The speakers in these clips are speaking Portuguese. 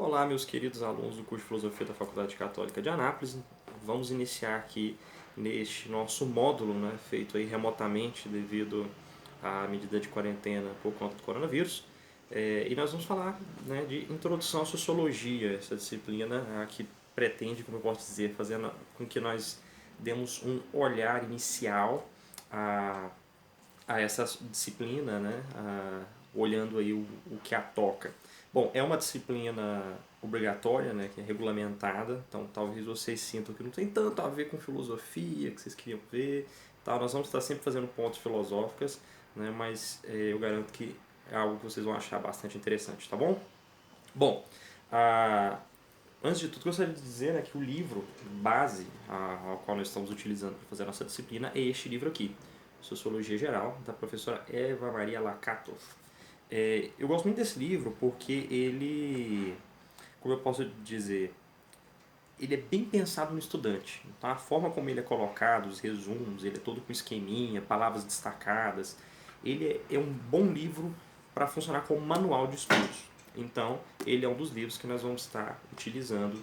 Olá, meus queridos alunos do curso de Filosofia da Faculdade Católica de Anápolis. Vamos iniciar aqui neste nosso módulo, né, feito aí remotamente devido à medida de quarentena por conta do coronavírus. E nós vamos falar, né, de Introdução à Sociologia, essa disciplina que pretende, como eu posso dizer, fazer com que nós demos um olhar inicial a, a essa disciplina, né, olhando aí o que a toca. Bom, é uma disciplina obrigatória, né, que é regulamentada, então talvez vocês sintam que não tem tanto a ver com filosofia que vocês queriam ver, tá? Nós vamos estar sempre fazendo pontos filosóficas, né, mas eu garanto que é algo que vocês vão achar bastante interessante, tá bom? Bom, antes de tudo gostaria de dizer, né, que o livro base ao qual nós estamos utilizando para fazer a nossa disciplina é este livro aqui, Sociologia Geral, da professora Eva Maria Lakatos. Eu gosto muito desse livro porque ele, como eu posso dizer, ele é bem pensado no estudante. Então, a forma como ele é colocado, os resumos, ele é todo com esqueminha, palavras destacadas. Ele é um bom livro para funcionar como manual de estudos. Então, ele é um dos livros que nós vamos estar utilizando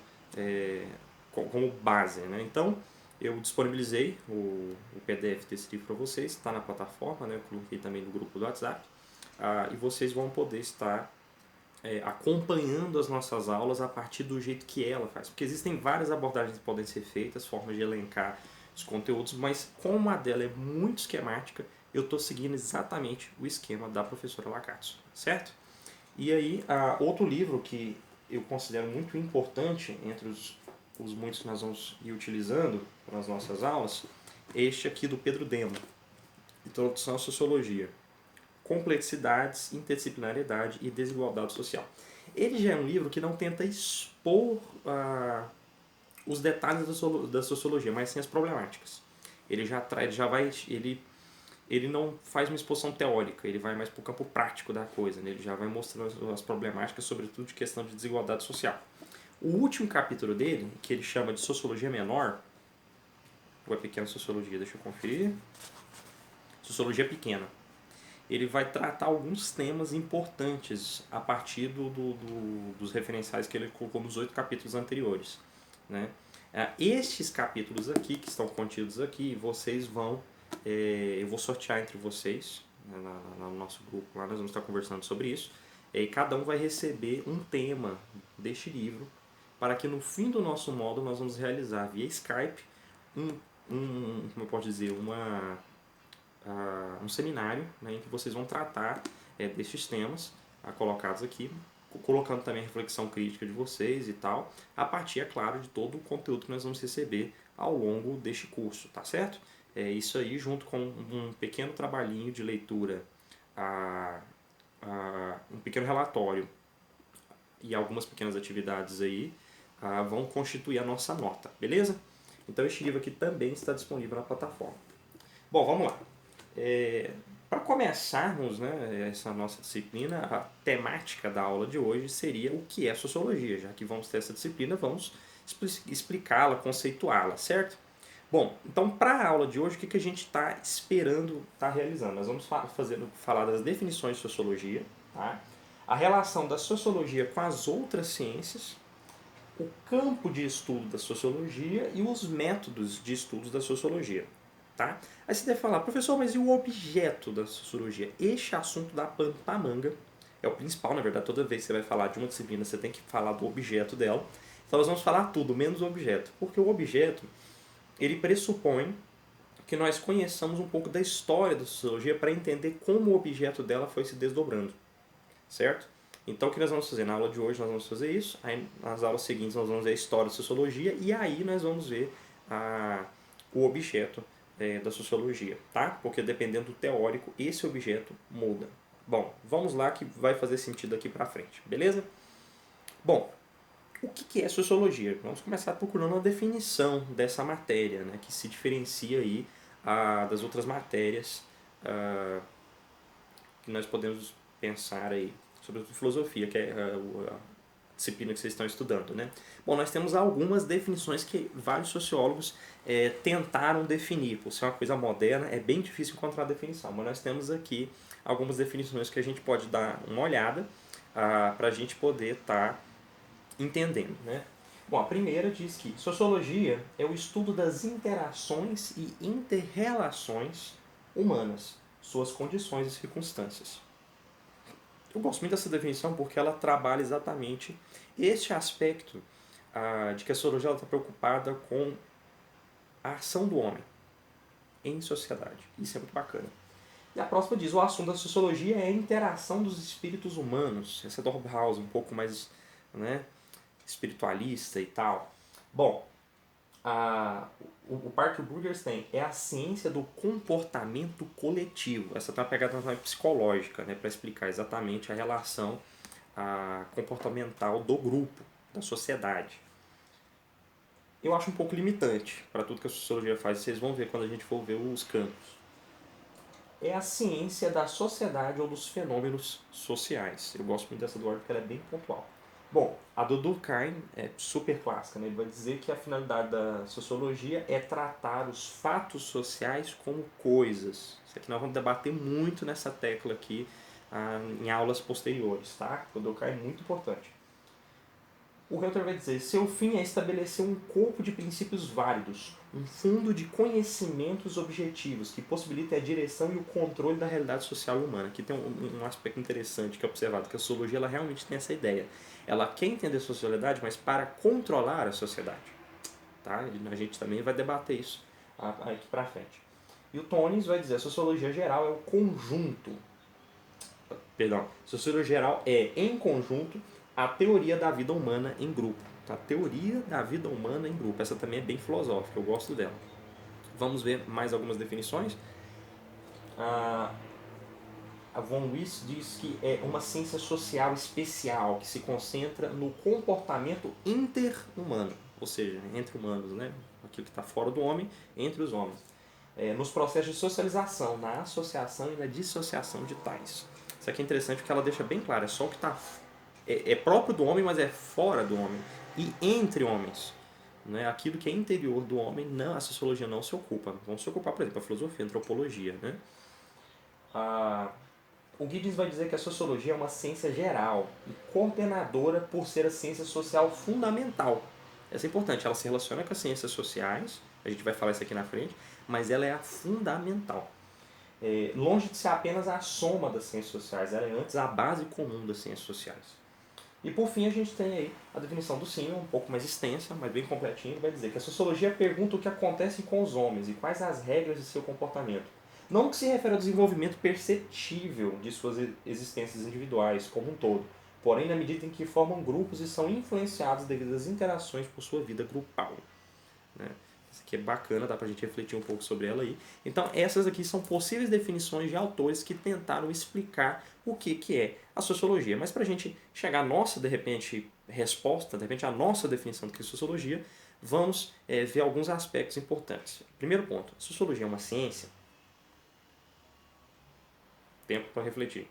como base, né? Então, eu disponibilizei o PDF desse livro para vocês, está na plataforma, né? Eu coloquei também no grupo do WhatsApp. E vocês vão poder estar acompanhando as nossas aulas a partir do jeito que ela faz. Porque existem várias abordagens que podem ser feitas, formas de elencar os conteúdos, mas como a dela é muito esquemática, eu estou seguindo exatamente o esquema da professora Lakatos, certo? E aí, outro livro que eu considero muito importante entre os muitos que nós vamos ir utilizando nas nossas aulas, é este aqui do Pedro Demo, Introdução à Sociologia. Complexidades, interdisciplinariedade e desigualdade social. Ele já é um livro que não tenta expor os detalhes da sociologia, mas sim as problemáticas. Ele não faz uma exposição teórica, ele vai mais para o campo prático da coisa, né? Ele já vai mostrando as problemáticas, sobretudo de questão de desigualdade social. O último capítulo dele, que ele chama de Sociologia Menor, ou é Pequena Sociologia, deixa eu conferir. Sociologia Pequena. Ele vai tratar alguns temas importantes a partir dos referenciais que ele colocou nos 8 capítulos anteriores, né? Estes capítulos aqui, que estão contidos aqui, vocês vão... eu vou sortear entre vocês, né, no nosso grupo, lá nós vamos estar conversando sobre isso, e cada um vai receber um tema deste livro, para que no fim do nosso módulo nós vamos realizar via Skype como eu posso dizer, um seminário, né, em que vocês vão tratar destes temas colocados aqui, colocando também a reflexão crítica de vocês e tal, a partir, é claro, de todo o conteúdo que nós vamos receber ao longo deste curso, tá certo? Isso aí, junto com um pequeno trabalhinho de leitura, um pequeno relatório e algumas pequenas atividades aí, vão constituir a nossa nota, beleza? Então este livro aqui também está disponível na plataforma. Bom, vamos lá. Para começarmos, né, essa nossa disciplina, a temática da aula de hoje seria o que é sociologia. Já que vamos ter essa disciplina, vamos explicá-la, conceituá-la, certo? Bom, então para a aula de hoje, o que a gente está esperando estar realizando? Nós vamos falar das definições de sociologia, tá? A relação da sociologia com as outras ciências, o campo de estudo da sociologia e os métodos de estudos da sociologia. Tá? Aí você deve falar, professor, mas e o objeto da sociologia? Este assunto dá pano pra manga. É o principal, na verdade, toda vez que você vai falar de uma disciplina, você tem que falar do objeto dela. Então nós vamos falar tudo, menos o objeto. Porque o objeto, ele pressupõe que nós conheçamos um pouco da história da sociologia para entender como o objeto dela foi se desdobrando. Certo? Então o que nós vamos fazer? Na aula de hoje nós vamos fazer isso, aí nas aulas seguintes nós vamos ver a história da sociologia e aí nós vamos ver o objeto da sociologia, tá? Porque dependendo do teórico, esse objeto muda. Bom, vamos lá que vai fazer sentido aqui pra frente, beleza? Bom, o que é sociologia? Vamos começar procurando uma definição dessa matéria, né, que se diferencia aí das outras matérias que nós podemos pensar aí, sobretudo filosofia, que é a disciplina que vocês estão estudando, né? Bom, nós temos algumas definições que vários sociólogos tentaram definir. Por ser uma coisa moderna, é bem difícil encontrar a definição, mas nós temos aqui algumas definições que a gente pode dar uma olhada para a gente poder estar entendendo, né? Bom, a primeira diz que sociologia é o estudo das interações e interrelações humanas, suas condições e circunstâncias. Eu gosto muito dessa definição porque ela trabalha exatamente este aspecto de que a sociologia está preocupada com a ação do homem em sociedade. Isso é muito bacana. E a próxima diz, o assunto da sociologia é a interação dos espíritos humanos. Essa é do Hobsbawm, um pouco mais, né, espiritualista e tal. Bom, o par que o Burgers tem é a ciência do comportamento coletivo. Essa tem uma pegada mais psicológica, né, para explicar exatamente a relação comportamental do grupo, da sociedade. Eu acho um pouco limitante para tudo que a sociologia faz. Vocês vão ver quando a gente for ver os campos. É a ciência da sociedade ou dos fenômenos sociais. Eu gosto muito dessa do Orwell porque ela é bem pontual. Bom, a do Durkheim é super clássica, né? Ele vai dizer que a finalidade da sociologia é tratar os fatos sociais como coisas. Isso aqui nós vamos debater muito nessa tecla aqui em aulas posteriores, tá? O Durkheim é muito importante. O Reuter vai dizer, seu fim é estabelecer um corpo de princípios válidos, um fundo de conhecimentos objetivos que possibilite a direção e o controle da realidade social e humana. Aqui tem um aspecto interessante que é observado, que a sociologia ela realmente tem essa ideia. Ela quer entender a sociedade, mas para controlar a sociedade. Tá? A gente também vai debater isso aqui para frente. E o Tones vai dizer, a sociologia geral é o conjunto. Perdão, sociologia geral é, em conjunto, a teoria da vida humana em grupo. A teoria da vida humana em grupo. Essa também é bem filosófica, eu gosto dela. Vamos ver mais algumas definições. A von Wyss diz que é uma ciência social especial que se concentra no comportamento interhumano, ou seja, entre humanos, né? Aquilo que está fora do homem, entre os homens. Nos processos de socialização, na associação e na dissociação de tais. Isso aqui é interessante porque ela deixa bem claro, é só o que está é próprio do homem, mas é fora do homem. E entre homens. Né? Aquilo que é interior do homem, não, a sociologia não se ocupa. Vamos se ocupar, por exemplo, a filosofia, a antropologia. Né? O Giddens vai dizer que a sociologia é uma ciência geral e coordenadora por ser a ciência social fundamental. Essa é importante, ela se relaciona com as ciências sociais, a gente vai falar isso aqui na frente, mas ela é a fundamental. Longe de ser apenas a soma das ciências sociais, ela é antes a base comum das ciências sociais. E por fim a gente tem aí a definição do Simmel, um pouco mais extensa, mas bem completinha, que vai dizer que a sociologia pergunta o que acontece com os homens e quais as regras de seu comportamento. Não que se refere ao desenvolvimento perceptível de suas existências individuais como um todo, porém na medida em que formam grupos e são influenciados devido às interações por sua vida grupal. Né? Isso aqui é bacana, dá pra gente refletir um pouco sobre ela aí. Então essas aqui são possíveis definições de autores que tentaram explicar o que é a sociologia. Mas pra gente chegar à nossa, de repente, resposta, de repente, à nossa definição do que é sociologia, vamos ver alguns aspectos importantes. Primeiro ponto, a sociologia é uma ciência? Tempo para refletir.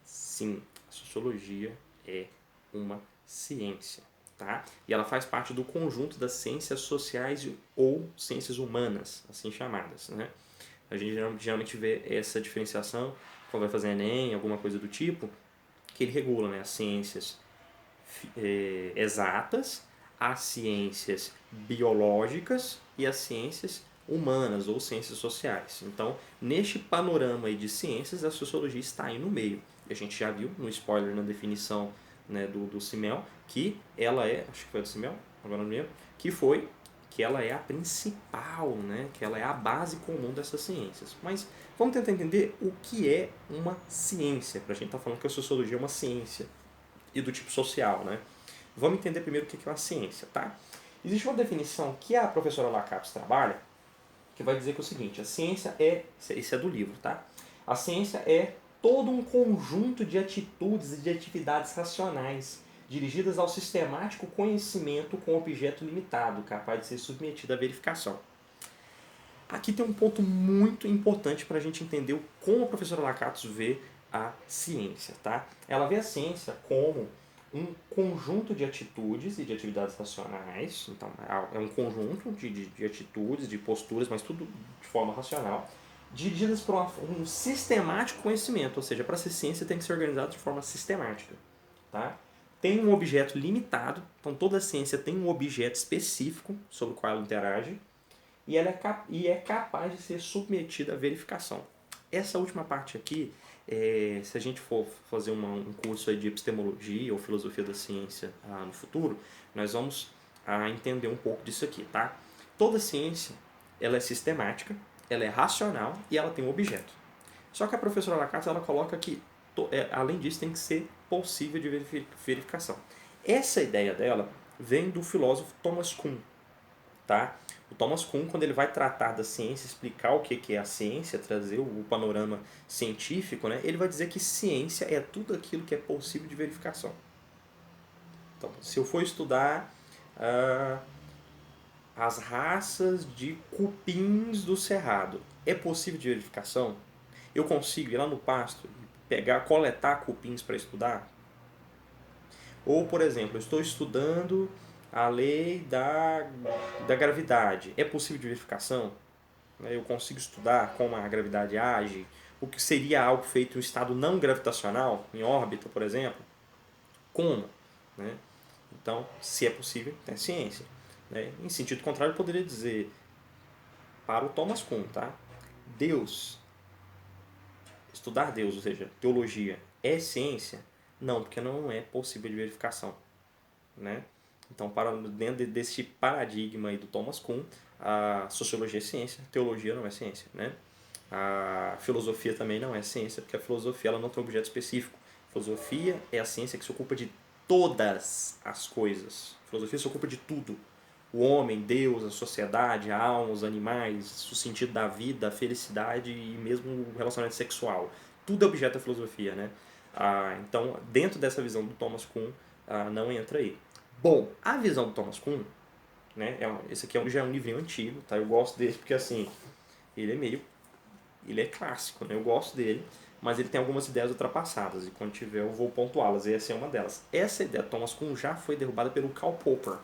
Sim, a sociologia é uma ciência. Tá? E ela faz parte do conjunto das ciências sociais ou ciências humanas, assim chamadas. Né? A gente geralmente vê essa diferenciação quando vai fazer Enem, alguma coisa do tipo, que ele regula, né? As ciências exatas, as ciências biológicas e as ciências humanas ou ciências sociais. Então, neste panorama aí de ciências, a sociologia está aí no meio. E a gente já viu no spoiler na definição, né, do Simmel, que ela é, acho que foi do Simmel, agora não lembro, que ela é a principal, né, que ela é a base comum dessas ciências. Mas vamos tentar entender o que é uma ciência, para a gente estar falando que a sociologia é uma ciência e do tipo social, né? Vamos entender primeiro o que é uma ciência, tá? Existe uma definição que a professora Lacapes trabalha, que vai dizer que é o seguinte, a ciência é, esse é do livro, tá? A ciência é todo um conjunto de atitudes e de atividades racionais dirigidas ao sistemático conhecimento com objeto limitado, capaz de ser submetido à verificação. Aqui tem um ponto muito importante para a gente entender como a professora Lakatos vê a ciência. Tá? Ela vê a ciência como um conjunto de atitudes e de atividades racionais, então é um conjunto de atitudes, de posturas, mas tudo de forma racional, dirigidas por um sistemático conhecimento, ou seja, para ser ciência tem que ser organizado de forma sistemática. Tá? tem um objeto limitado, então toda ciência tem um objeto específico sobre o qual ela interage, e ela é capaz de ser submetida à verificação. Essa última parte aqui, se a gente for fazer um curso aí de epistemologia ou filosofia da ciência no futuro, nós vamos entender um pouco disso aqui, tá? Toda ciência, ela é sistemática, ela é racional e ela tem um objeto. Só que a professora Lacasse, ela coloca que, além disso, tem que ser possível de verificação. Essa ideia dela vem do filósofo Thomas Kuhn, tá? O Thomas Kuhn, quando ele vai tratar da ciência, explicar o que é a ciência, trazer o panorama científico, né, ele vai dizer que ciência é tudo aquilo que é possível de verificação. Então, se eu for estudar as raças de cupins do cerrado, é possível de verificação? Eu consigo ir lá no pasto e coletar cupins para estudar? Ou, por exemplo, eu estou estudando a lei da gravidade. É possível de verificação? Eu consigo estudar como a gravidade age? O que seria algo feito em um estado não gravitacional, em órbita, por exemplo? Como? Né? Então, se é possível, é ciência. Né? Em sentido contrário, eu poderia dizer, para o Thomas Kuhn, tá? Deus, estudar Deus, ou seja, teologia, é ciência? Não, porque não é possível de verificação. Né? Então, dentro desse paradigma aí do Thomas Kuhn, a sociologia é ciência, a teologia não é ciência. Né? A filosofia também não é ciência, porque a filosofia ela não tem um objeto específico. A filosofia é a ciência que se ocupa de todas as coisas. A filosofia se ocupa de tudo. O homem, Deus, a sociedade, a alma, os animais, o sentido da vida, a felicidade e mesmo o relacionamento sexual. Tudo é objeto da filosofia. Né? Então, dentro dessa visão do Thomas Kuhn, não entra aí. Bom, a visão do Thomas Kuhn, né, esse aqui já é um livrinho antigo, tá? Eu gosto dele porque assim, ele é clássico, né? Eu gosto dele, mas ele tem algumas ideias ultrapassadas e quando tiver eu vou pontuá-las, e essa é uma delas. Essa ideia do Thomas Kuhn já foi derrubada pelo Karl Popper,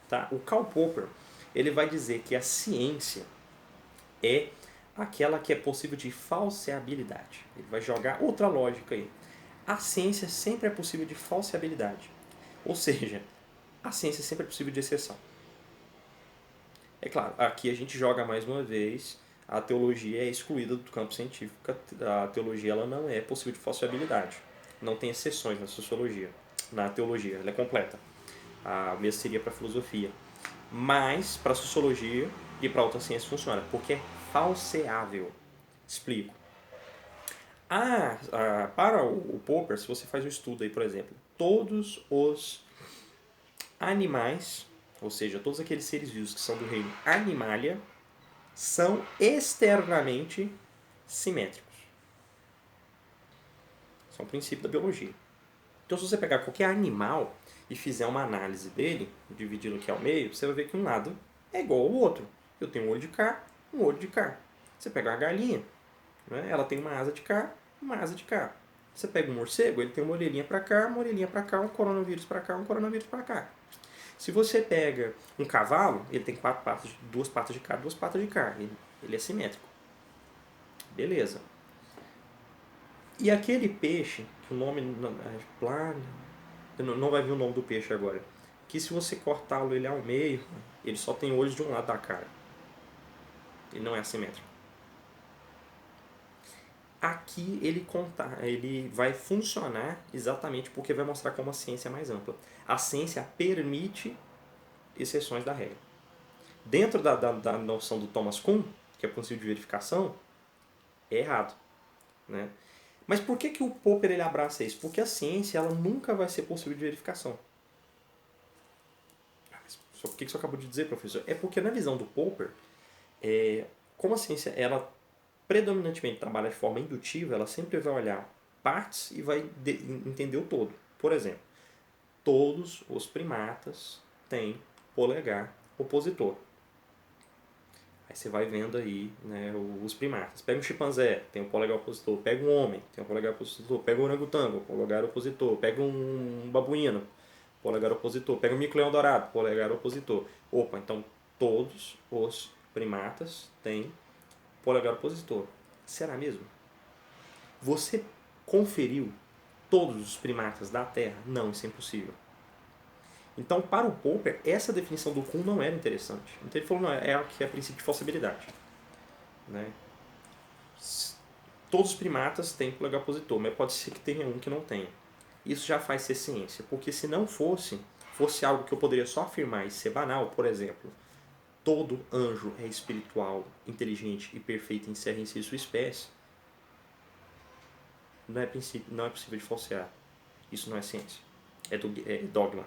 tá? O Karl Popper, ele vai dizer que a ciência é aquela que é possível de falseabilidade. Ele vai jogar outra lógica aí. A ciência sempre é possível de falseabilidade. Ou seja, a ciência sempre é possível de exceção. É claro, aqui a gente joga mais uma vez, a teologia é excluída do campo científico, a teologia ela não é possível de falseabilidade. Não tem exceções na sociologia, na teologia, ela é completa. O mesmo seria para a filosofia. Mas para a sociologia e para outras ciências funciona, porque é falseável. Explico. Para o Popper, se você faz um estudo aí, por exemplo, todos os animais, ou seja, todos aqueles seres vivos que são do reino Animalia, são externamente simétricos. Isso é um princípio da biologia. Então, se você pegar qualquer animal e fizer uma análise dele, dividindo aqui ao meio, você vai ver que um lado é igual ao outro. Eu tenho um olho de cá, um olho de cá. Você pega uma galinha, né? Ela tem uma asa de cá, uma asa de cá. Você pega um morcego, ele tem uma orelhinha para cá, uma orelhinha para cá, um coronavírus para cá, um coronavírus para cá. Se você pega um cavalo, ele tem duas patas de cá, duas patas de cá. Ele é simétrico. Beleza. E aquele peixe, que o nome não vai vir o nome do peixe agora, que se você cortá-lo ele ao meio, ele só tem olhos de um lado da cara. Ele não é assimétrico. Aqui ele vai funcionar exatamente porque vai mostrar como a ciência é mais ampla. A ciência permite exceções da regra. Dentro da noção do Thomas Kuhn, que é possível de verificação, é errado. Né? Mas por que o Popper ele abraça isso? Porque a ciência ela nunca vai ser possível de verificação. Por que você acabou de dizer, professor? É porque na visão do Popper, como a ciência ela predominantemente trabalha de forma indutiva, ela sempre vai olhar partes e vai entender o todo. Por exemplo, todos os primatas têm polegar opositor. Aí você vai vendo aí, né, os primatas. Pega um chimpanzé, tem um polegar opositor. Pega um homem, tem um polegar opositor. Pega um orangotango, polegar opositor. Pega um babuíno, polegar opositor. Pega um mico-leão dourado, polegar opositor. Opa, então todos os primatas têm polegar opositor. Será mesmo? Você conferiu todos os primatas da Terra? Não, isso é impossível. Então, para o Popper, essa definição do Kuhn não era interessante. Então ele falou, não, é o que é princípio de falsibilidade. Né? Todos os primatas têm polegar opositor, mas pode ser que tenha um que não tenha. Isso já faz ser ciência, porque se não fosse algo que eu poderia só afirmar e ser banal, por exemplo, todo anjo é espiritual, inteligente e perfeito, encerra em si sua espécie, não é possível de falsear. Isso não é ciência, é dogma.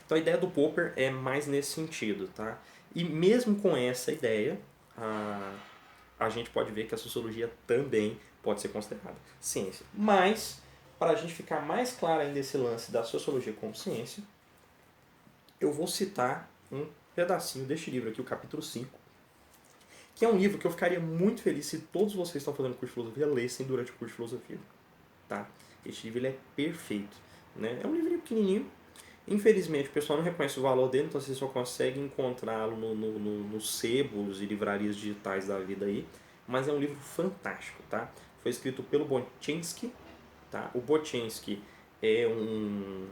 Então a ideia do Popper é mais nesse sentido, tá? E mesmo com essa ideia, a gente pode ver que a sociologia também pode ser considerada ciência. Mas, para a gente ficar mais claro ainda esse lance da sociologia como ciência, eu vou citar um pedacinho deste livro aqui, o capítulo 5, que é um livro que eu ficaria muito feliz se todos vocês que estão fazendo curso de filosofia lessem durante o curso de filosofia. Tá? Este livro ele é perfeito. Né? É um livro pequenininho. Infelizmente, o pessoal não reconhece o valor dele, então você só consegue encontrá-lo nos sebos e livrarias digitais da vida aí. Mas é um livro fantástico, tá? Foi escrito pelo Botinsky, tá? O Botinsky é um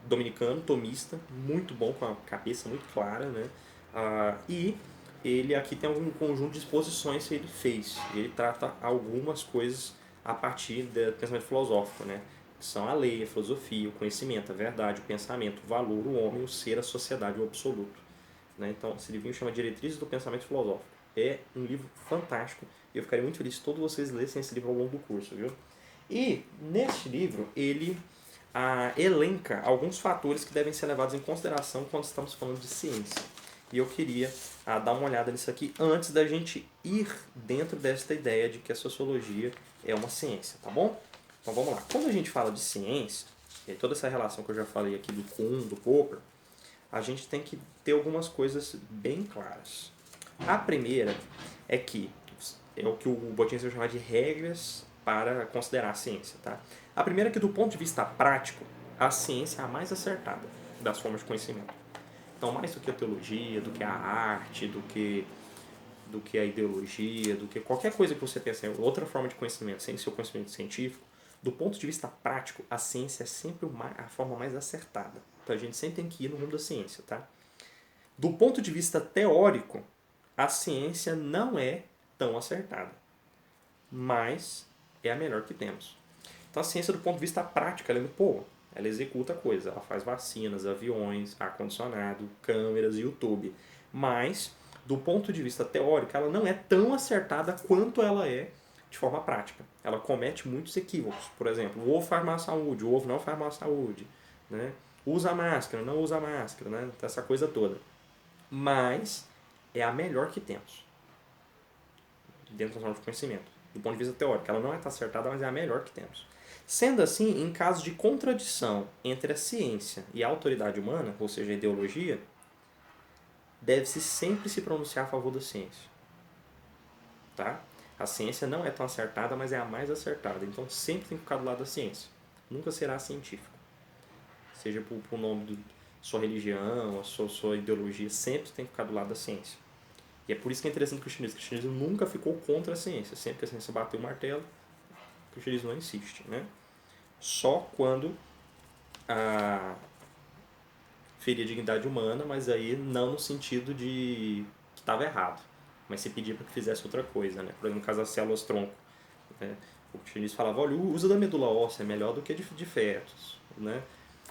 dominicano, tomista, muito bom, com a cabeça muito clara, né? E ele aqui tem um conjunto de exposições que ele fez. Ele trata algumas coisas a partir do pensamento filosófico, né? Que são a lei, a filosofia, o conhecimento, a verdade, o pensamento, o valor, o homem, o ser, a sociedade, o absoluto. Né? Então, esse livrinho chama Diretrizes do Pensamento Filosófico. É um livro fantástico e eu ficaria muito feliz se todos vocês lessem esse livro ao longo do curso, viu? E, neste livro, ele elenca alguns fatores que devem ser levados em consideração quando estamos falando de ciência. E eu queria dar uma olhada nisso aqui antes da gente ir dentro desta ideia de que a sociologia é uma ciência, tá bom? Então vamos lá. Quando a gente fala de ciência, e toda essa relação que eu já falei aqui do Kuhn, do Popper, a gente tem que ter algumas coisas bem claras. A primeira é que é o que o Botinsky vai chamar de regras para considerar a ciência. Tá? A primeira é que, do ponto de vista prático, a ciência é a mais acertada das formas de conhecimento. Então, mais do que a teologia, do que a arte, do que a ideologia, do que qualquer coisa que você pense em outra forma de conhecimento, sem ser o conhecimento científico, do ponto de vista prático, a ciência é sempre a forma mais acertada. Então a gente sempre tem que ir no rumo da ciência, tá? Do ponto de vista teórico, a ciência não é tão acertada, mas é a melhor que temos. Então a ciência, do ponto de vista prático, ela é muito boa. Ela executa coisas, ela faz vacinas, aviões, ar-condicionado, câmeras, YouTube. Mas, do ponto de vista teórico, ela não é tão acertada quanto ela é de forma prática. Ela comete muitos equívocos. Por exemplo, o ovo faz mal à saúde, o ovo não faz mal à saúde. Né? Usa máscara, não usa máscara, né? Essa coisa toda. Mas é a melhor que temos dentro das normas de conhecimento. Do ponto de vista teórico, ela não é acertada, mas é a melhor que temos. Sendo assim, em caso de contradição entre a ciência e a autoridade humana, ou seja, a ideologia, deve-se sempre se pronunciar a favor da ciência. Tá? A ciência não é tão acertada, mas é a mais acertada. Então sempre tem que ficar do lado da ciência. Nunca será científico. Seja por nome da sua religião, a sua ideologia, sempre tem que ficar do lado da ciência. E é por isso que é interessante o cristianismo. O cristianismo nunca ficou contra a ciência. Sempre que a ciência bateu o martelo, o cristianismo não insiste. Né? Só quando feria a dignidade humana, mas aí não no sentido de que estava errado, mas se pedia para que fizesse outra coisa, né? Por exemplo, no caso das células tronco, né? O cristianismo falava, olha, o uso da medula óssea é melhor do que de fetos, né?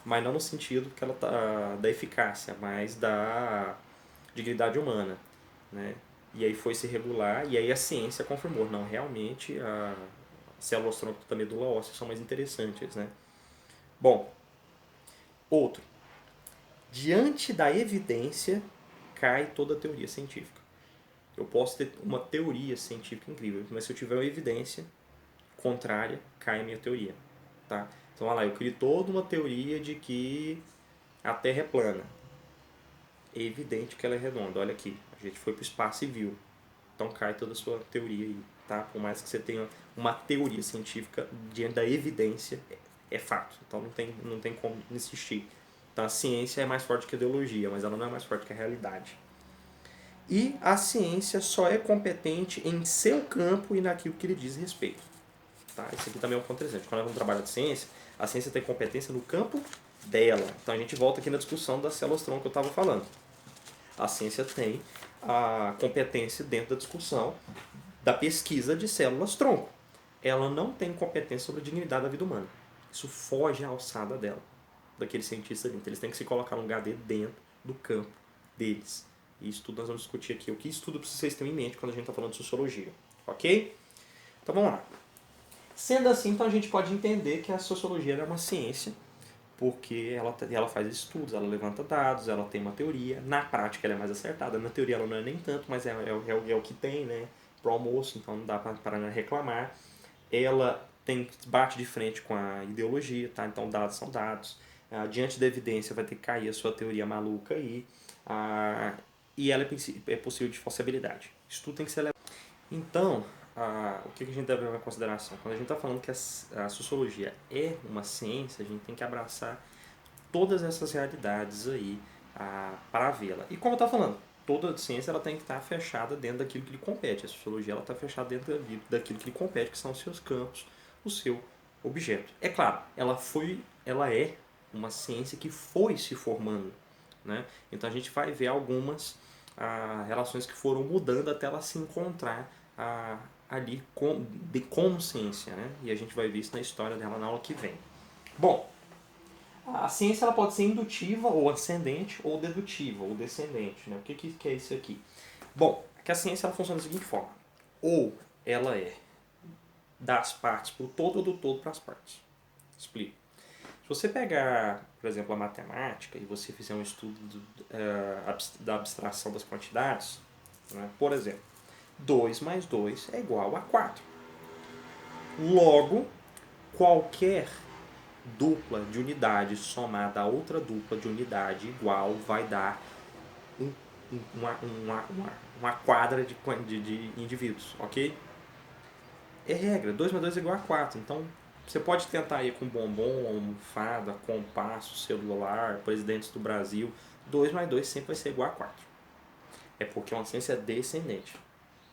Mas não no sentido que ela da eficácia, mas da dignidade humana, né? E aí foi se regular, e aí a ciência confirmou, não, realmente as células tronco da medula óssea são mais interessantes, né? Bom, outro. Diante da evidência, cai toda a teoria científica. Eu posso ter uma teoria científica incrível, mas se eu tiver uma evidência contrária, cai a minha teoria. Tá? Então, olha lá, eu crio toda uma teoria de que a Terra é plana. É evidente que ela é redonda. Olha aqui, a gente foi para o espaço e viu. Então cai toda a sua teoria aí. Tá? Por mais que você tenha uma teoria científica, diante da evidência, é fato. Então não tem como insistir. Então a ciência é mais forte que a ideologia, mas ela não é mais forte que a realidade. E a ciência só é competente em seu campo e naquilo que lhe diz respeito. Tá? Esse aqui também é um ponto interessante. Quando nós vamos trabalhar de ciência, a ciência tem competência no campo dela. Então a gente volta aqui na discussão das células-tronco que eu estava falando. A ciência tem a competência dentro da discussão da pesquisa de células-tronco. Ela não tem competência sobre a dignidade da vida humana. Isso foge à alçada dela, daqueles cientistas ali. Então eles têm que se colocar no lugar dentro do campo deles. E isso tudo nós vamos discutir aqui. O que isso tudo vocês terem em mente quando a gente está falando de sociologia. Ok? Então vamos lá. Sendo assim, então a gente pode entender que a sociologia é uma ciência, porque ela faz estudos, ela levanta dados, ela tem uma teoria. Na prática ela é mais acertada. Na teoria ela não é nem tanto, mas é o que tem, né? Pro almoço, então não dá para reclamar. Ela bate de frente com a ideologia, tá? Então dados são dados. Diante da evidência vai ter que cair a sua teoria maluca aí. E ela é possível de falsibilidade. Isso tudo tem que ser levado. Então, o que a gente deve levar em consideração? Quando a gente está falando que a sociologia é uma ciência, a gente tem que abraçar todas essas realidades aí para vê-la. E como eu estava falando, toda ciência ela tem que estar fechada dentro daquilo que lhe compete. A sociologia está fechada dentro daquilo que lhe compete, que são os seus campos, o seu objeto. É claro, ela é uma ciência que foi se formando, né? Então a gente vai ver algumas relações que foram mudando até ela se encontrar ali como ciência, né? E a gente vai ver isso na história dela na aula que vem. Bom, a ciência ela pode ser indutiva, ou ascendente, ou dedutiva, ou descendente, né? O que é isso aqui? Bom, que a ciência ela funciona da seguinte forma. Ou ela é das partes para o todo ou do todo para as partes. Explico. Se você pegar, por exemplo, a matemática e você fizer um estudo da abstração das quantidades, né? Por exemplo, 2 mais 2 é igual a 4. Logo, qualquer dupla de unidade somada a outra dupla de unidade igual vai dar uma quadra de indivíduos, ok? É regra, 2 mais 2 é igual a 4. Então, você pode tentar ir com bombom, almofada, compasso, celular, presidentes do Brasil. 2 mais 2 sempre vai ser igual a 4. É porque é uma ciência descendente.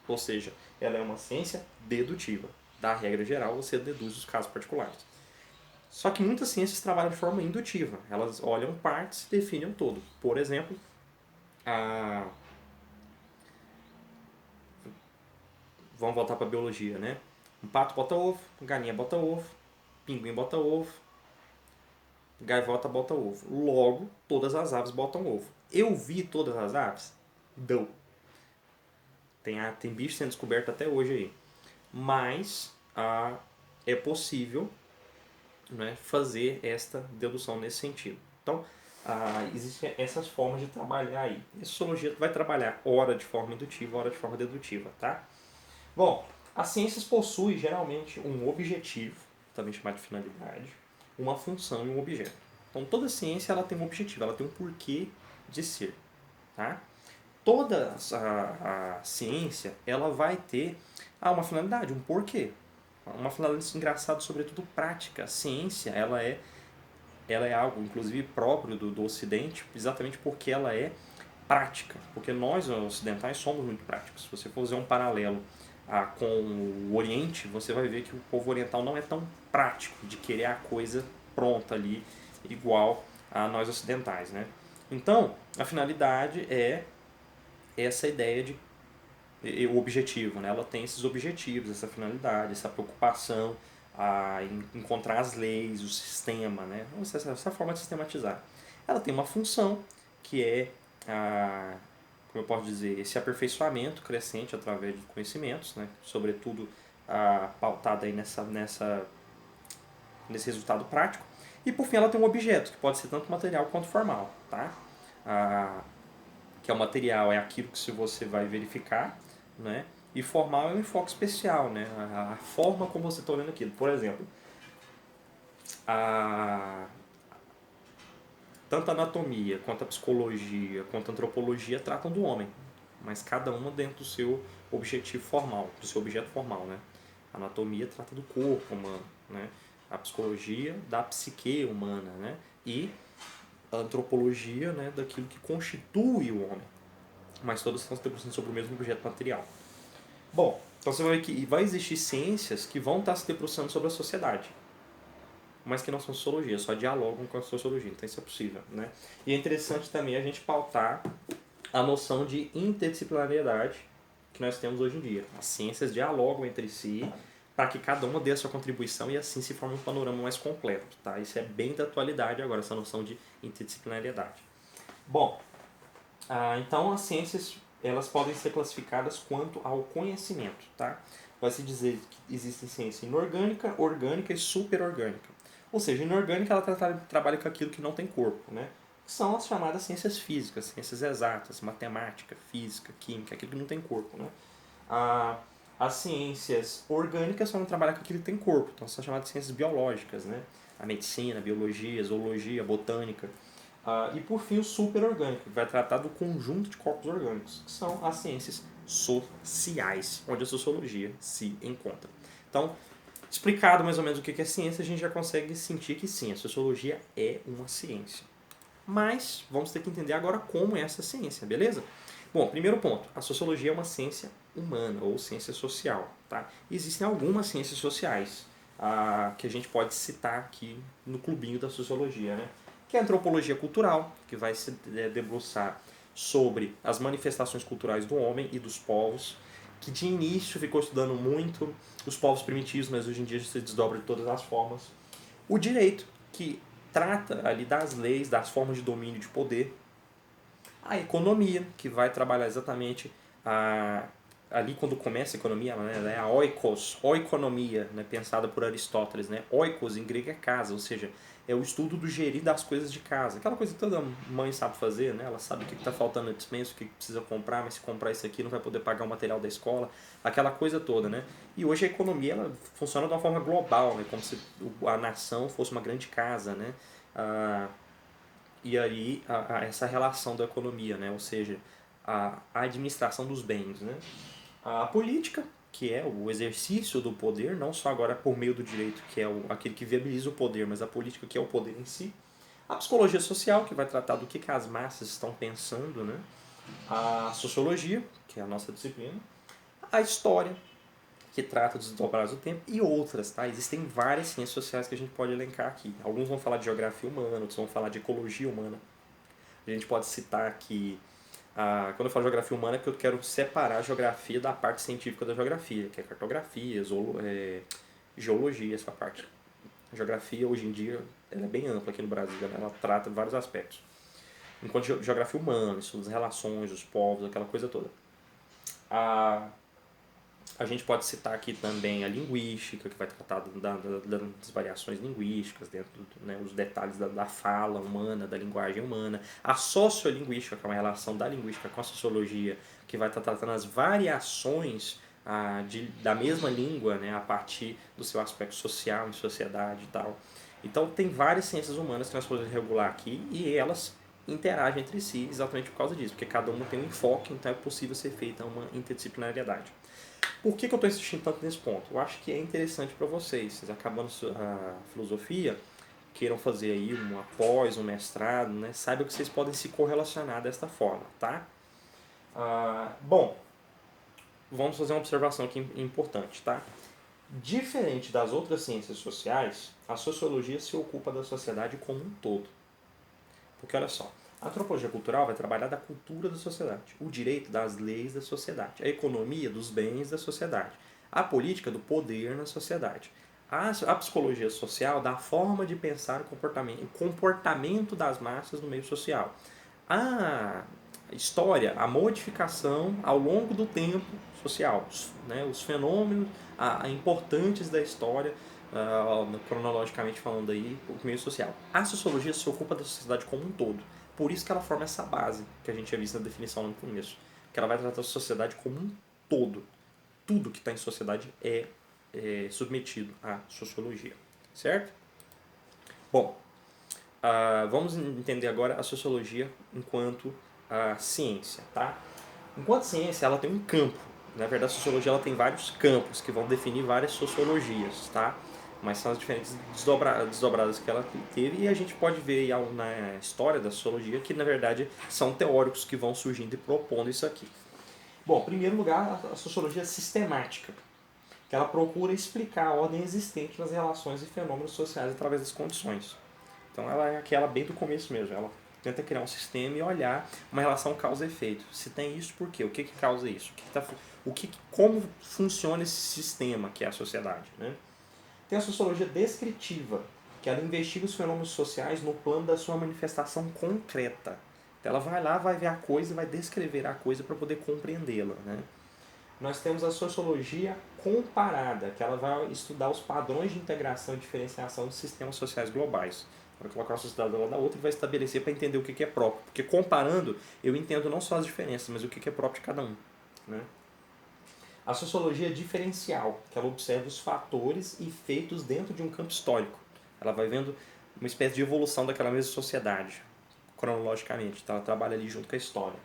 Ou seja, ela é uma ciência dedutiva. Da regra geral, você deduz os casos particulares. Só que muitas ciências trabalham de forma indutiva. Elas olham partes e definem o todo. Por exemplo, vamos voltar para a biologia, né? Um pato bota ovo, galinha bota ovo, pinguim bota ovo, gaivota bota ovo. Logo, todas as aves botam ovo. Eu vi todas as aves? Não. Tem bicho sendo descoberto até hoje aí. Mas é possível, né, fazer esta dedução nesse sentido. Então, existem essas formas de trabalhar aí. A sociologia vai trabalhar ora de forma indutiva, ora de forma dedutiva, tá? Bom, as ciências possuem geralmente um objetivo, também chamado de finalidade, uma função e um objeto. Então, toda ciência ela tem um objetivo, ela tem um porquê de ser, tá? Toda a ciência ela vai ter uma finalidade, um porquê. Uma finalidade engraçada, sobretudo prática. A ciência ela é algo, inclusive, próprio do Ocidente, exatamente porque ela é prática. Porque nós, ocidentais, somos muito práticos. Se você for fazer um paralelo com o Oriente, você vai ver que o povo oriental não é tão prático de querer a coisa pronta ali, igual a nós ocidentais, né? Então, a finalidade é essa ideia de o objetivo, né? Ela tem esses objetivos, essa finalidade, essa preocupação em encontrar as leis, o sistema, né? Essa forma de sistematizar. Ela tem uma função que é, como eu posso dizer, esse aperfeiçoamento crescente através de conhecimentos, né? Sobretudo pautada aí nesse resultado prático. E por fim ela tem um objeto, que pode ser tanto material quanto formal, tá? Que é o material, é aquilo que você vai verificar, né? E formal é um enfoque especial, né? A forma como você está olhando aquilo. Por exemplo, tanto a anatomia, quanto a psicologia, quanto a antropologia tratam do homem, mas cada uma dentro do seu objetivo formal, do seu objeto formal, né? A anatomia trata do corpo humano, né? A psicologia da psique humana, né? E a antropologia, né, daquilo que constitui o homem. Mas todas estão se debruçando sobre o mesmo objeto material. Bom, então você vai ver que vai existir ciências que vão estar se debruçando sobre a sociedade. mas que não são sociologia, só dialogam com a sociologia, então isso é possível, né? E é interessante também a gente pautar a noção de interdisciplinariedade que nós temos hoje em dia. As ciências dialogam entre si para que cada uma dê a sua contribuição e assim se forme um panorama mais completo, tá? Isso é bem da atualidade agora, essa noção de interdisciplinariedade. Bom, então as ciências elas podem ser classificadas quanto ao conhecimento, tá? Vai se dizer que existe ciência inorgânica, orgânica e superorgânica. Ou seja, inorgânica ela trabalha com aquilo que não tem corpo, né? São as chamadas ciências físicas, ciências exatas, matemática, física, química, aquilo que não tem corpo, né? As ciências orgânicas só não trabalham com aquilo que tem corpo, então são chamadas ciências biológicas, né? A medicina, a biologia, a zoologia, a botânica. E por fim o superorgânico, que vai tratar do conjunto de corpos orgânicos, que são as ciências sociais, onde a sociologia se encontra. Então, explicado mais ou menos o que é ciência, a gente já consegue sentir que sim, a sociologia é uma ciência. Mas vamos ter que entender agora como é essa ciência, beleza? Bom, primeiro ponto, a sociologia é uma ciência humana ou ciência social, tá? Existem algumas ciências sociais que a gente pode citar aqui no clubinho da sociologia, né? Que é a antropologia cultural, que vai se debruçar sobre as manifestações culturais do homem e dos povos, que de início ficou estudando muito os povos primitivos, mas hoje em dia se desdobra de todas as formas. O direito, que trata ali das leis, das formas de domínio e de poder. A economia, que vai trabalhar exatamente ali quando começa a economia, ela é a oikonomia, né, pensada por Aristóteles. Né? Oikos em grego é casa, ou seja, é o estudo do gerir das coisas de casa. Aquela coisa que toda mãe sabe fazer, né? Ela sabe o que está faltando no dispensa, o que precisa comprar, mas se comprar isso aqui não vai poder pagar o material da escola, aquela coisa toda. Né? E hoje a economia ela funciona de uma forma global, né? Como se a nação fosse uma grande casa. Né? E aí essa relação da economia, né? Ou seja, a administração dos bens. Né? A política, que é o exercício do poder, não só agora por meio do direito, que é aquele que viabiliza o poder, mas a política, que é o poder em si. A psicologia social, que vai tratar do que as massas estão pensando. Né? A sociologia, que é a nossa disciplina. A história, que trata dos desdobrados do tempo, e outras, tá? Existem várias ciências sociais que a gente pode elencar aqui. Alguns vão falar de geografia humana, outros vão falar de ecologia humana. A gente pode citar aqui, quando eu falo geografia humana, é que eu quero separar a geografia da parte científica da geografia, que é cartografia, geologia, essa parte. A geografia, hoje em dia, ela é bem ampla aqui no Brasil, né? Ela trata de vários aspectos. Enquanto geografia humana, estuda as relações, os povos, aquela coisa toda. A gente pode citar aqui também a linguística, que vai tratar das variações linguísticas, dentro né, os detalhes da fala humana, da linguagem humana. A sociolinguística, que é uma relação da linguística com a sociologia, que vai estar tratando as variações da mesma língua, né, a partir do seu aspecto social, em sociedade e tal. Então tem várias ciências humanas que nós podemos regular aqui e elas interagem entre si exatamente por causa disso, porque cada uma tem um enfoque, então é possível ser feita uma interdisciplinariedade. Por que eu estou insistindo tanto nesse ponto? Eu acho que é interessante para vocês acabando a filosofia, queiram fazer aí um pós, um mestrado, né? Saibam que vocês podem se correlacionar desta forma, tá? Bom, vamos fazer uma observação aqui importante, tá? Diferente das outras ciências sociais, a sociologia se ocupa da sociedade como um todo. Porque olha só, a antropologia cultural vai trabalhar da cultura da sociedade, o direito das leis da sociedade, a economia dos bens da sociedade, a política do poder na sociedade, a psicologia social da forma de pensar o comportamento das massas no meio social, a história, a modificação ao longo do tempo social, né, os fenômenos importantes da história, cronologicamente falando aí, o meio social. A sociologia se ocupa da sociedade como um todo. Por isso que ela forma essa base que a gente tinha visto na definição no começo. Que ela vai tratar a sociedade como um todo. Tudo que está em sociedade é submetido à sociologia. Certo? Bom, vamos entender agora a sociologia enquanto ciência. Tá? Enquanto ciência, ela tem um campo. Na verdade, a sociologia ela tem vários campos que vão definir várias sociologias. Tá? Mas são as diferentes desdobradas que ela teve, e a gente pode ver na história da sociologia que, na verdade, são teóricos que vão surgindo e propondo isso aqui. Bom, em primeiro lugar, a sociologia sistemática. que ela procura explicar a ordem existente nas relações e fenômenos sociais através das condições. Então ela é aquela bem do começo mesmo, ela tenta criar um sistema e olhar uma relação causa e efeito. Se tem isso, por quê? O que causa isso? Como funciona esse sistema que é a sociedade, né? Tem a sociologia descritiva, que ela investiga os fenômenos sociais no plano da sua manifestação concreta. Então ela vai lá, vai ver a coisa e vai descrever a coisa para poder compreendê-la, né? Nós temos a sociologia comparada, que ela vai estudar os padrões de integração e diferenciação dos sistemas sociais globais. Vai colocar uma sociedade do lado da outra e vai estabelecer para entender o que é próprio. Porque comparando, eu entendo não só as diferenças, mas o que é próprio de cada um, né? A sociologia diferencial, que ela observa os fatores e feitos dentro de um campo histórico. Ela vai vendo uma espécie de evolução daquela mesma sociedade, cronologicamente. Então ela trabalha ali junto com a história.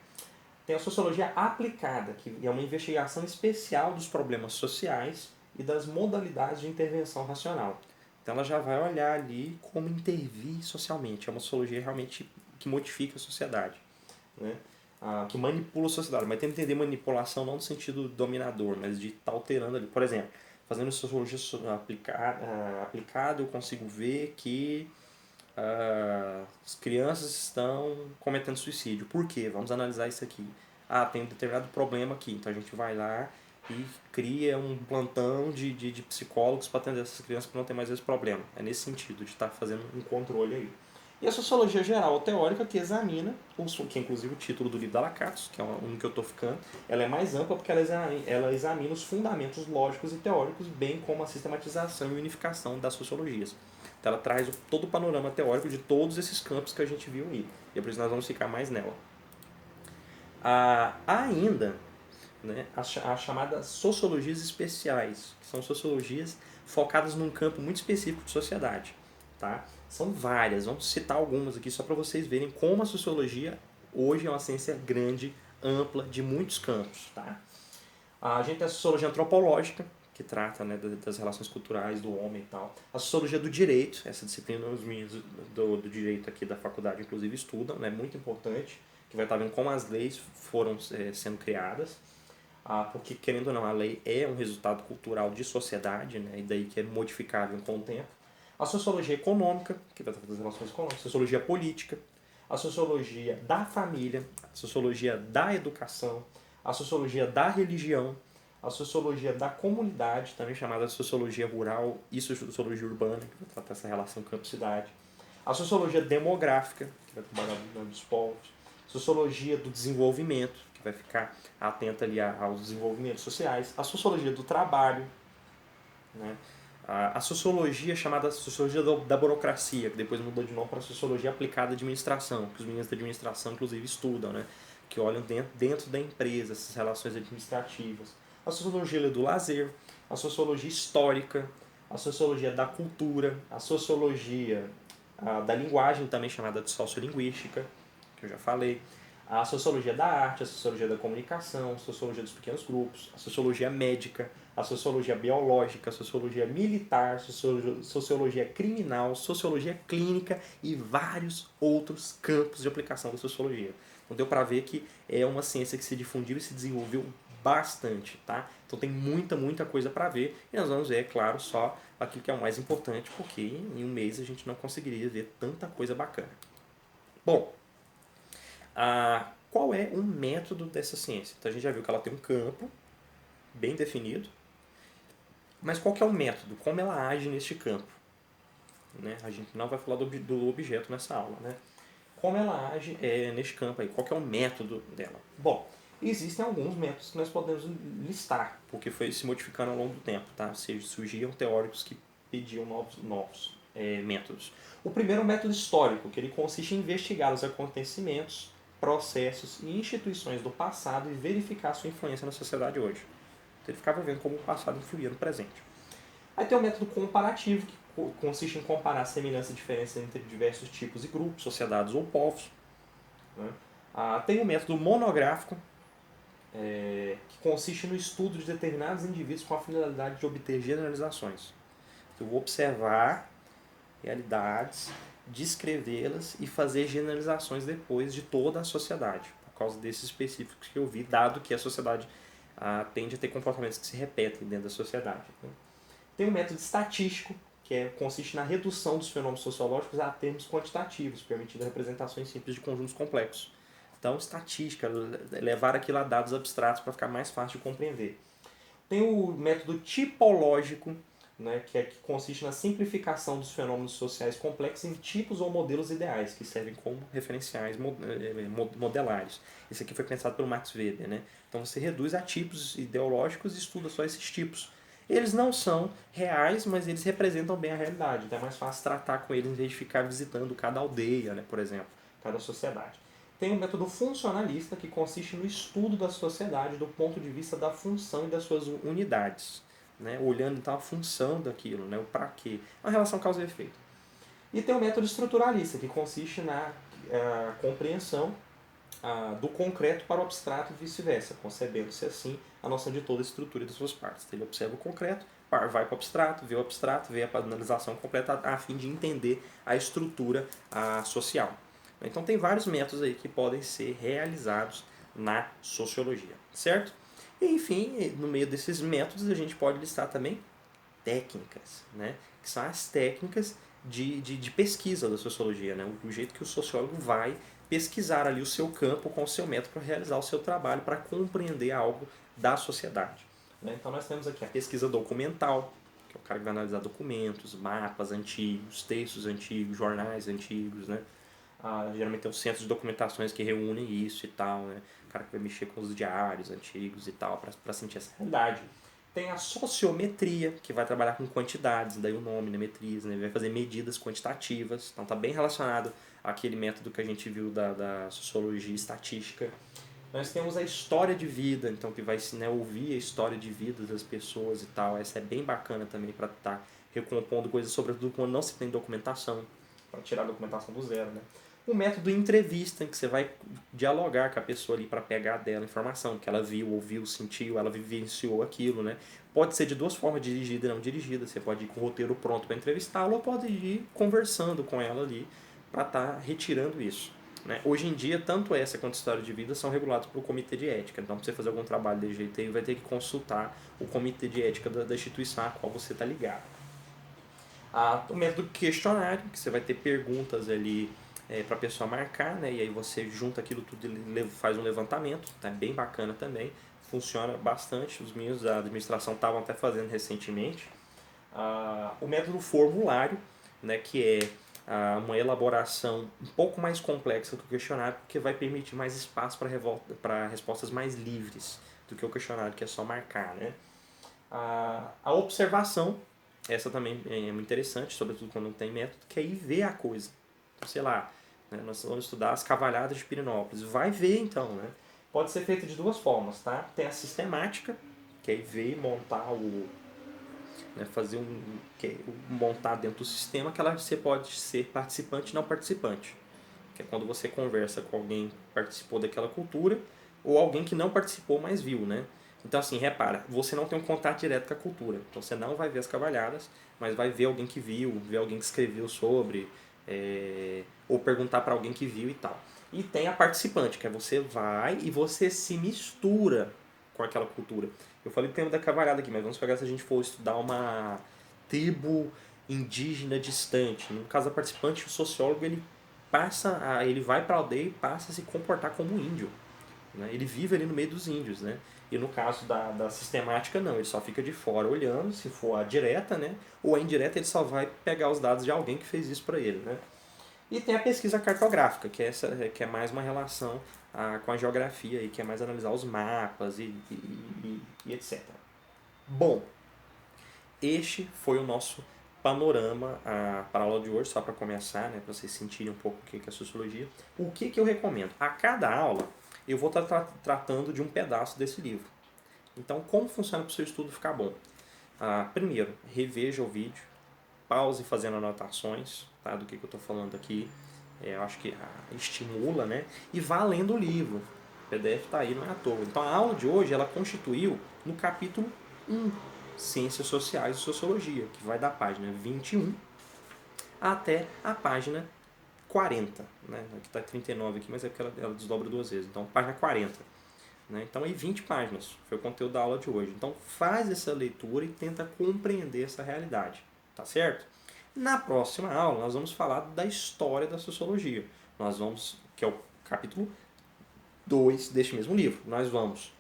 Tem a sociologia aplicada, que é uma investigação especial dos problemas sociais e das modalidades de intervenção racional. Então ela já vai olhar ali como intervir socialmente. É uma sociologia realmente que modifica a sociedade, né? Que manipula a sociedade. Mas tem que entender manipulação não no sentido dominador, mas de estar alterando ali. Por exemplo, fazendo sociologia aplicada, eu consigo ver que as crianças estão cometendo suicídio. Por quê? Vamos analisar isso aqui. Tem um determinado problema aqui. Então a gente vai lá e cria um plantão de psicólogos para atender essas crianças para não ter mais esse problema. É nesse sentido, de estar fazendo um controle aí. E a sociologia geral teórica, que examina, que é inclusive o título do livro da Lakatos, que é um que eu estou ficando, ela é mais ampla porque ela examina os fundamentos lógicos e teóricos, bem como a sistematização e unificação das sociologias. Então ela traz todo o panorama teórico de todos esses campos que a gente viu aí. E é por isso que nós vamos ficar mais nela. Há ainda, né, as chamadas sociologias especiais, que são sociologias focadas num campo muito específico de sociedade. Tá? São várias, vamos citar algumas aqui só para vocês verem como a sociologia hoje é uma ciência grande, ampla, de muitos campos. Tá? A gente tem a sociologia antropológica, que trata, né, das relações culturais do homem e tal. A sociologia do direito, essa disciplina os meninos do direito aqui da faculdade inclusive estudam, né, muito importante, que vai estar vendo como as leis foram sendo criadas. Porque, querendo ou não, a lei é um resultado cultural de sociedade, né, e daí que é modificável com o tempo. A sociologia econômica, que vai tratar das relações econômicas, a sociologia política, a sociologia da família, a sociologia da educação, a sociologia da religião, a sociologia da comunidade, também chamada de sociologia rural e sociologia urbana, que vai tratar essa relação campo-cidade. A sociologia demográfica, que vai trabalhar dos povos. Sociologia do desenvolvimento, que vai ficar atenta ali aos desenvolvimentos sociais. A sociologia do trabalho, né? A sociologia chamada sociologia da burocracia, que depois mudou de nome para sociologia aplicada à administração, que os meninos da administração inclusive estudam, né? Que olham dentro da empresa, essas relações administrativas. A sociologia do lazer, a sociologia histórica, a sociologia da cultura, a sociologia da linguagem, também chamada de sociolinguística, que eu já falei, a sociologia da arte, a sociologia da comunicação, a sociologia dos pequenos grupos, a sociologia médica, a sociologia biológica, a sociologia militar, a sociologia criminal, sociologia clínica e vários outros campos de aplicação da sociologia. Então deu para ver que é uma ciência que se difundiu e se desenvolveu bastante, tá? Então tem muita coisa para ver e nós vamos ver, é claro, só aquilo que é o mais importante, porque em um mês a gente não conseguiria ver tanta coisa bacana. Bom, qual é o método dessa ciência? Então a gente já viu que ela tem um campo bem definido, mas qual que é o método? Como ela age neste campo? Né? A gente não vai falar do objeto nessa aula, né? Como ela age neste campo aí? Qual que é o método dela? Bom, existem alguns métodos que nós podemos listar, porque foi se modificando ao longo do tempo, tá? Ou seja, surgiam teóricos que pediam novos métodos. O primeiro é o método histórico, que ele consiste em investigar os acontecimentos, processos e instituições do passado e verificar sua influência na sociedade hoje. Então ele ficava vendo como o passado influía no presente. Aí tem o método comparativo, que consiste em comparar semelhança e diferença entre diversos tipos e grupos, sociedades ou povos. Né? Tem o método monográfico, que consiste no estudo de determinados indivíduos com a finalidade de obter generalizações. Eu vou observar realidades, descrevê-las e fazer generalizações depois de toda a sociedade, por causa desses específicos que eu vi, dado que a sociedade tende a ter comportamentos que se repetem dentro da sociedade. Né? Tem um método estatístico, que consiste na redução dos fenômenos sociológicos a termos quantitativos, permitindo representações simples de conjuntos complexos. Então, estatística, levar aquilo a dados abstratos para ficar mais fácil de compreender. Tem o método tipológico, né, que consiste na simplificação dos fenômenos sociais complexos em tipos ou modelos ideais, que servem como referenciais modelares. Esse aqui foi pensado pelo Max Weber. Né? Então você reduz a tipos ideológicos e estuda só esses tipos. Eles não são reais, mas eles representam bem a realidade. Então é mais fácil tratar com eles em vez de ficar visitando cada aldeia, né, por exemplo, cada sociedade. Tem o método funcionalista, que consiste no estudo da sociedade do ponto de vista da função e das suas unidades. Né? Olhando então a função daquilo, né? O para quê. É uma relação causa e efeito. E tem o método estruturalista, que consiste na compreensão do concreto para o abstrato e vice-versa, concebendo-se assim a noção de toda a estrutura e das suas partes. Ele observa o concreto, vai para o abstrato, vê a analisação completa a fim de entender a estrutura social. Então tem vários métodos aí que podem ser realizados na sociologia, certo? E, enfim, no meio desses métodos a gente pode listar também técnicas, né? Que são as técnicas de pesquisa da sociologia, né? O jeito que o sociólogo vai pesquisar ali o seu campo com o seu método para realizar o seu trabalho, para compreender algo da sociedade. Né? Então nós temos aqui a pesquisa documental, que é o cara que vai analisar documentos, mapas antigos, textos antigos, jornais antigos, né? Geralmente tem um centro de documentações que reúnem isso e tal, né? O cara que vai mexer com os diários antigos e tal, para sentir essa realidade. Tem a sociometria, que vai trabalhar com quantidades, daí o nome, né, metrias, né? Vai fazer medidas quantitativas, então está bem relacionado àquele método que a gente viu da sociologia estatística. Nós temos a história de vida, então que vai, né, ouvir a história de vida das pessoas e tal. Essa é bem bacana também para estar recompondo coisas, sobretudo quando não se tem documentação, para tirar a documentação do zero, né? O método entrevista, em que você vai dialogar com a pessoa ali para pegar dela informação, que ela viu, ouviu, sentiu, ela vivenciou aquilo, né? Pode ser de duas formas, dirigida e não dirigida. Você pode ir com o roteiro pronto para entrevistá-la ou pode ir conversando com ela ali para estar retirando isso. Né? Hoje em dia, tanto essa quanto a história de vida são regulados pelo comitê de ética. Então, para você fazer algum trabalho desse jeito aí, vai ter que consultar o comitê de ética da instituição a qual você está ligado. O método questionário, que você vai ter perguntas ali para a pessoa marcar, né? E aí você junta aquilo tudo e faz um levantamento, tá bem bacana também, funciona bastante, os meninos da administração estavam até fazendo recentemente. O método formulário, né? Que é uma elaboração um pouco mais complexa do que o questionário, porque vai permitir mais espaço para respostas mais livres do que o questionário, que é só marcar, né? A observação, essa também é muito interessante, sobretudo quando não tem método, que é ir ver a coisa. Então, sei lá, né, nós vamos estudar as cavalhadas de Pirenópolis. Vai ver então, né? Pode ser feito de duas formas, tá? Tem a sistemática, que é ir ver e montar né, montar dentro do sistema, que você pode ser participante e não participante. Que é quando você conversa com alguém que participou daquela cultura ou alguém que não participou, mas viu, né? Então, assim, repara, você não tem um contato direto com a cultura. Então, você não vai ver as cavalhadas, mas vai ver alguém que viu, ver alguém que escreveu sobre, ou perguntar para alguém que viu e tal. E tem a participante, que é você vai e você se mistura com aquela cultura. Eu falei o tema da cavalhada aqui, mas vamos pegar se a gente for estudar uma tribo indígena distante. No caso da participante, o sociólogo ele vai para a aldeia e passa a se comportar como um índio. Né? Ele vive ali no meio dos índios, né? E no caso da sistemática, não. Ele só fica de fora olhando, se for a direta, né? Ou a indireta, ele só vai pegar os dados de alguém que fez isso para ele, né? E tem a pesquisa cartográfica, que é mais uma relação com a geografia, e que é mais analisar os mapas e etc. Bom, este foi o nosso panorama para a aula de hoje, só para começar, né? Para vocês sentirem um pouco o que é a sociologia. O que eu recomendo? A cada aula, eu vou estar tratando de um pedaço desse livro. Então, como funciona para o seu estudo ficar bom? Primeiro, reveja o vídeo, pause fazendo anotações, tá, do que eu estou falando aqui. Eu acho que estimula, né? E vá lendo o livro. O PDF está aí, não é à toa. Então, a aula de hoje, ela constituiu no capítulo 1, Ciências Sociais e Sociologia, que vai da página 21 até a página 40, né? Aqui está 39 aqui, mas é porque ela desdobra duas vezes. Então, página 40. né? Então aí 20 páginas foi o conteúdo da aula de hoje. Então faz essa leitura e tenta compreender essa realidade, tá certo? Na próxima aula nós vamos falar da história da sociologia. Que é o capítulo 2 deste mesmo livro. Nós vamos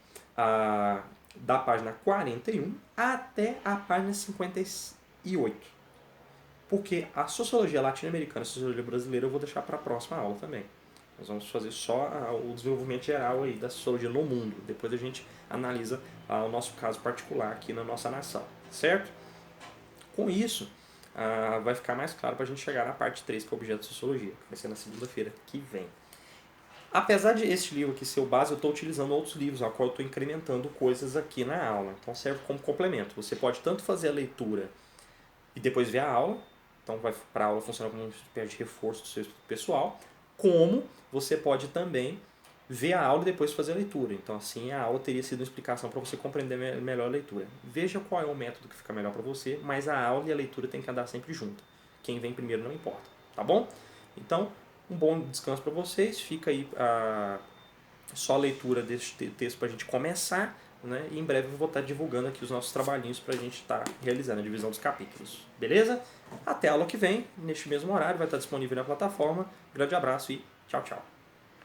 da página 41 até a página 58. Porque a sociologia latino-americana e a sociologia brasileira eu vou deixar para a próxima aula também. Nós vamos fazer só o desenvolvimento geral aí da sociologia no mundo. Depois a gente analisa o nosso caso particular aqui na nossa nação, certo? Com isso, vai ficar mais claro para a gente chegar na parte 3, que é o objeto de sociologia, que vai ser na segunda-feira que vem. Apesar de este livro aqui ser o base, eu estou utilizando outros livros, ao qual eu estou incrementando coisas aqui na aula. Então serve como complemento. Você pode tanto fazer a leitura e depois ver a aula, então para a aula funcionar como uma espécie de reforço do seu estudo pessoal, como você pode também ver a aula e depois fazer a leitura. Então assim a aula teria sido uma explicação para você compreender melhor a leitura. Veja qual é o método que fica melhor para você, mas a aula e a leitura tem que andar sempre junto. Quem vem primeiro não importa, tá bom? Então, um bom descanso para vocês. Fica aí só a leitura desse texto para a gente começar, né? E em breve eu vou estar divulgando aqui os nossos trabalhinhos para a gente estar realizando a divisão dos capítulos. Beleza? Até a aula que vem, neste mesmo horário, vai estar disponível na plataforma. Grande abraço e tchau, tchau.